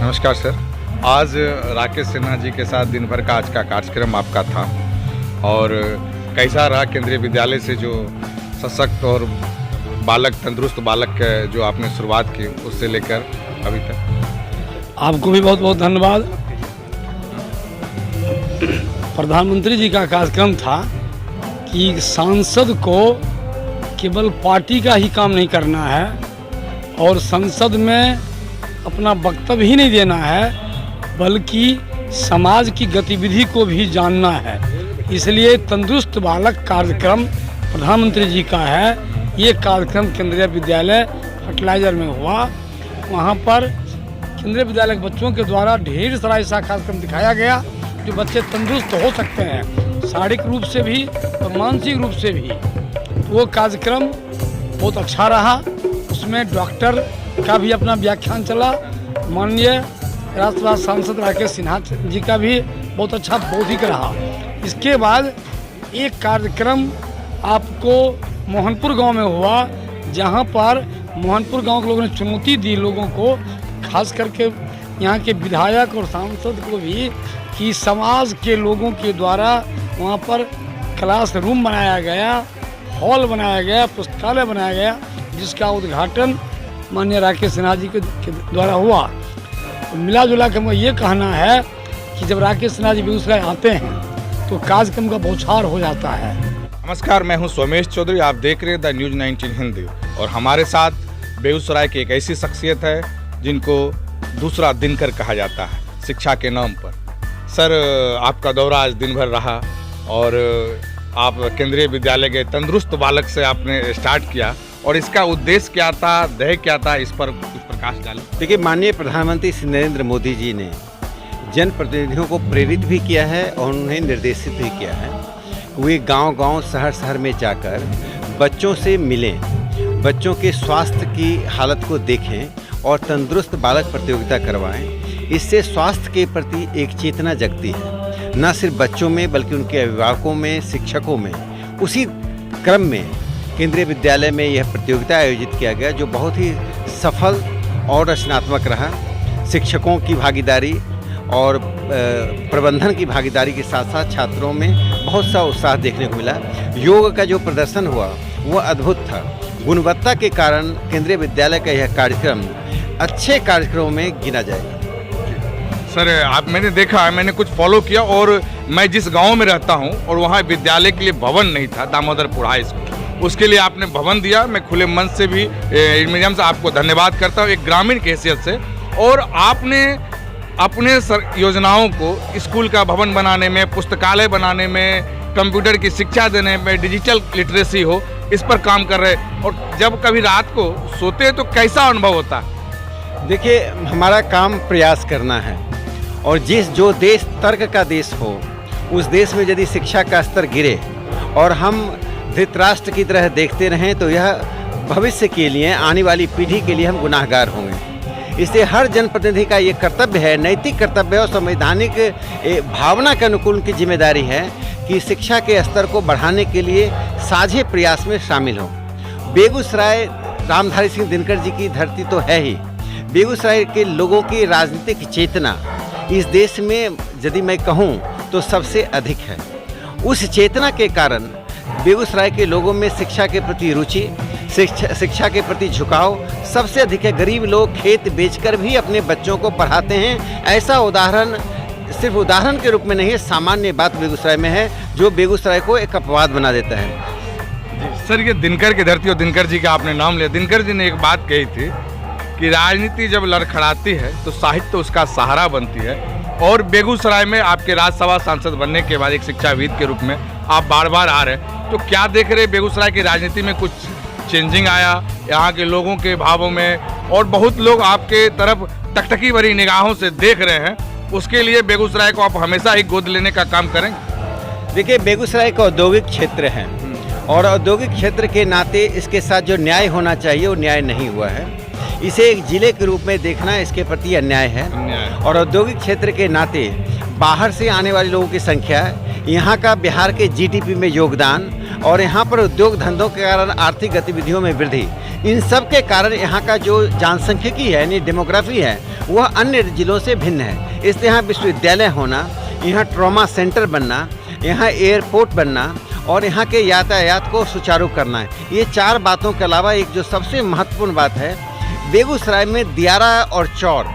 नमस्कार सर। आज राकेश सिन्हा जी के साथ दिन भर का आज का कार्यक्रम आपका था और कैसा रहा केंद्रीय विद्यालय से जो सशक्त और तंदुरुस्त बालक जो आपने शुरुआत की उससे लेकर अभी तक? आपको भी बहुत बहुत धन्यवाद। प्रधानमंत्री जी का कार्यक्रम था कि सांसद को केवल पार्टी का ही काम नहीं करना है और संसद में अपना वक्तव्य ही नहीं देना है बल्कि समाज की गतिविधि को भी जानना है। इसलिए तंदुरुस्त बालक कार्यक्रम प्रधानमंत्री जी का है। ये कार्यक्रम केंद्रीय विद्यालय फर्टिलाइजर में हुआ। वहाँ पर केंद्रीय विद्यालय के बच्चों के द्वारा ढेर सारा ऐसा कार्यक्रम दिखाया गया जो बच्चे तंदुरुस्त हो सकते हैं, शारीरिक रूप से भी और मानसिक रूप से भी। वो कार्यक्रम बहुत अच्छा रहा। उसमें डॉक्टर का भी अपना व्याख्यान चला। माननीय राज्यसभा सांसद राकेश सिन्हा जी का भी बहुत अच्छा बौद्धिक रहा। इसके बाद एक कार्यक्रम आपको मोहनपुर गांव में हुआ, जहां पर मोहनपुर गांव के लोगों ने चुनौती दी लोगों को, खास करके यहाँ के विधायक और सांसद को भी, कि समाज के लोगों के द्वारा वहाँ पर क्लास रूम बनाया गया, हॉल बनाया गया, पुस्तकालय बनाया गया, जिसका उद्घाटन माननीय राकेश सिन्हा जी के द्वारा हुआ। तो मिला जुला के ये कहना है कि जब राकेश सिन्हा जी बेगूसराय आते हैं तो कार्यक्रम का बौछार हो जाता है। नमस्कार, मैं हूं सोमेश चौधरी। आप देख रहे हैं द न्यूज़ 19 हिंदी और हमारे साथ बेगूसराय की एक ऐसी शख्सियत है जिनको दूसरा दिनकर कहा जाता है शिक्षा के नाम पर। सर, आपका दौरा आज दिन भर रहा और आप केंद्रीय विद्यालय के तंदुरुस्त बालक से आपने स्टार्ट किया और इसका उद्देश्य क्या था, ध्येय क्या था, इस पर कुछ प्रकाश डालें। देखिए, माननीय प्रधानमंत्री श्री नरेंद्र मोदी जी ने जनप्रतिनिधियों को प्रेरित भी किया है और उन्हें निर्देशित भी किया है। वे गांव-गांव, शहर-शहर में जाकर बच्चों से मिलें, बच्चों के स्वास्थ्य की हालत को देखें और तंदुरुस्त बालक प्रतियोगिता करवाएं। इससे स्वास्थ्य के प्रति एक चेतना जगती है, न सिर्फ बच्चों में बल्कि उनके अभिभावकों में, शिक्षकों में। उसी क्रम में केंद्रीय विद्यालय में यह प्रतियोगिता आयोजित किया गया जो बहुत ही सफल और रचनात्मक रहा। शिक्षकों की भागीदारी और प्रबंधन की भागीदारी के साथ साथ छात्रों में बहुत सा उत्साह देखने को मिला। योग का जो प्रदर्शन हुआ वह अद्भुत था। गुणवत्ता के कारण केंद्रीय विद्यालय का यह कार्यक्रम अच्छे कार्यक्रमों में गिना जाएगा। सर, मैंने देखा, मैंने कुछ फॉलो किया और मैं जिस गांव में रहता हूं और वहां विद्यालय के लिए भवन नहीं था, दामोदरपुर हाई स्कूल, उसके लिए आपने भवन दिया। मैं खुले मन से भी मीडियम से आपको धन्यवाद करता हूं एक ग्रामीण की हैसियत से। और आपने अपने योजनाओं को स्कूल का भवन बनाने में, पुस्तकालय बनाने में, कंप्यूटर की शिक्षा देने में, डिजिटल लिटरेसी हो, इस पर काम कर रहे। और जब कभी रात को सोते तो कैसा अनुभव होता है? देखिए, हमारा काम प्रयास करना है और जो देश तर्क का देश हो, उस देश में यदि शिक्षा का स्तर गिरे और हम धृतराष्ट्र की तरह देखते रहें तो यह भविष्य के लिए, आने वाली पीढ़ी के लिए हम गुनाहगार होंगे। इसलिए हर जनप्रतिनिधि का ये कर्तव्य है, नैतिक कर्तव्य और संवैधानिक भावना के अनुकूल उनकी जिम्मेदारी है कि शिक्षा के स्तर को बढ़ाने के लिए साझे प्रयास में शामिल हों। बेगूसराय रामधारी सिंह दिनकर जी की धरती तो है ही। बेगूसराय के लोगों की राजनीतिक चेतना इस देश में यदि मैं कहूँ तो सबसे अधिक है। उस चेतना के कारण बेगूसराय के लोगों में शिक्षा के प्रति रुचि, शिक्षा के प्रति झुकाव सबसे अधिक है। गरीब लोग खेत बेचकर भी अपने बच्चों को पढ़ाते हैं। ऐसा उदाहरण सिर्फ उदाहरण के रूप में नहीं है, सामान्य बात बेगूसराय में है जो बेगूसराय को एक अपवाद बना देता है। सर, ये दिनकर की धरती और दिनकर जी का आपने नाम लिया। दिनकर जी ने एक बात कही थी कि राजनीति जब लड़खड़ाती है तो साहित्य उसका सहारा बनती है। और बेगूसराय में आपके राज्यसभा सांसद बनने के बाद एक शिक्षाविद के रूप में आप बार बार आ रहे हैं, तो क्या देख रहे बेगूसराय की राजनीति में कुछ चेंजिंग आया यहाँ के लोगों के भावों में? और बहुत लोग आपके तरफ टकटकी भरी निगाहों से देख रहे हैं, उसके लिए बेगूसराय को आप हमेशा ही गोद लेने का काम करेंगे? देखिए, बेगूसराय एक औद्योगिक क्षेत्र है और औद्योगिक क्षेत्र के नाते इसके साथ जो न्याय होना चाहिए वो न्याय नहीं हुआ है। इसे एक जिले के रूप में देखना इसके प्रति अन्याय है। और औद्योगिक क्षेत्र के नाते बाहर से आने वाले लोगों की संख्या, यहाँ का बिहार के जीडीपी में योगदान और यहाँ पर उद्योग धंधों के कारण आर्थिक गतिविधियों में वृद्धि, इन सब के कारण यहाँ का जो जनसंख्यिकी है यानी डेमोग्राफी है वह अन्य जिलों से भिन्न है। इसलिए यहाँ विश्वविद्यालय होना, यहाँ ट्रॉमा सेंटर बनना, यहाँ एयरपोर्ट बनना और यहाँ के यातायात को सुचारू करना है, ये 4 बातों के अलावा एक जो सबसे महत्वपूर्ण बात है, बेगूसराय में दियारा और चौर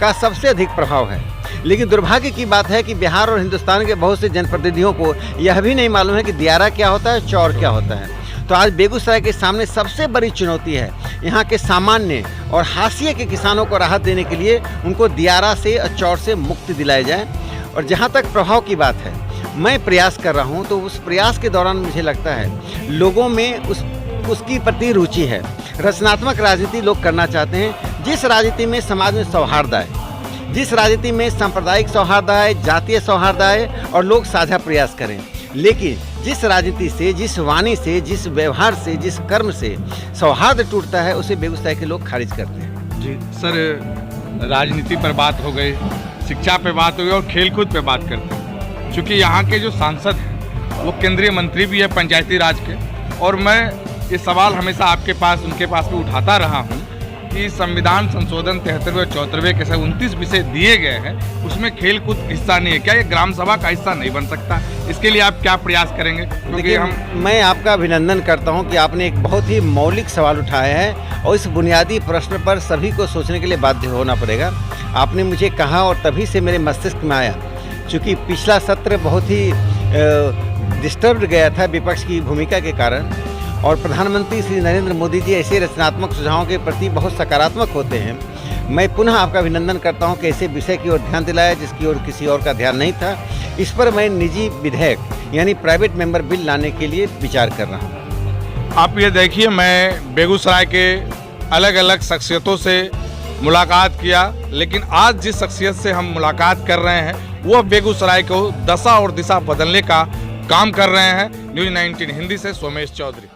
का सबसे अधिक प्रभाव है। लेकिन दुर्भाग्य की बात है कि बिहार और हिंदुस्तान के बहुत से जनप्रतिनिधियों को यह भी नहीं मालूम है कि दियारा क्या होता है, चौर क्या होता है। तो आज बेगूसराय के सामने सबसे बड़ी चुनौती है यहाँ के सामान्य और हाशिए के किसानों को राहत देने के लिए उनको दियारा से और चौर से मुक्ति दिलाई जाए। और जहाँ तक प्रभाव की बात है, मैं प्रयास कर रहा हूँ, तो उस प्रयास के दौरान मुझे लगता है लोगों में उसकी प्रति रुचि है। रचनात्मक राजनीति लोग करना चाहते हैं, जिस राजनीति में समाज में सौहार्द आए, जिस राजनीति में सांप्रदायिक सौहार्द आए, जातीय सौहार्द आए और लोग साझा प्रयास करें। लेकिन जिस राजनीति से, जिस वाणी से, जिस व्यवहार से, जिस कर्म से सौहार्द टूटता है, उसे बेगूसराय के लोग खारिज करते हैं। जी सर, राजनीति पर बात हो गई, शिक्षा पे बात हो गई और खेलकूद पे बात करते हैं। चूँकि यहाँ के जो सांसद हैं वो केंद्रीय मंत्री भी है पंचायती राज के, और मैं ये सवाल हमेशा आपके पास, उनके पास भी उठाता रहा हूँ कि संविधान संशोधन 73वें और 74वें के साथ 29 विषय दिए गए हैं, उसमें खेल कूद हिस्सा नहीं है। क्या ये ग्राम सभा का हिस्सा नहीं बन सकता? इसके लिए आप क्या प्रयास करेंगे? क्योंकि मैं आपका अभिनंदन करता हूं कि आपने एक बहुत ही मौलिक सवाल उठाया है और इस बुनियादी प्रश्न पर सभी को सोचने के लिए बाध्य होना पड़ेगा। आपने मुझे कहा और तभी से मेरे मस्तिष्क में आया, चूँकि पिछला सत्र बहुत ही डिस्टर्ब गया था विपक्ष की भूमिका के कारण, और प्रधानमंत्री श्री नरेंद्र मोदी जी ऐसे रचनात्मक सुझावों के प्रति बहुत सकारात्मक होते हैं। मैं पुनः आपका अभिनंदन करता हूं कि ऐसे विषय की ओर ध्यान दिलाया जिसकी ओर किसी और का ध्यान नहीं था। इस पर मैं निजी विधेयक यानी प्राइवेट मेंबर बिल लाने के लिए विचार कर रहा हूं। आप ये देखिए, मैं बेगूसराय के अलग अलग शख्सियतों से मुलाकात किया, लेकिन आज जिस शख्सियत से हम मुलाकात कर रहे हैं वो बेगूसराय को दशा और दिशा बदलने का काम कर रहे हैं। न्यूज़ 19 हिंदी से सोमेश चौधरी।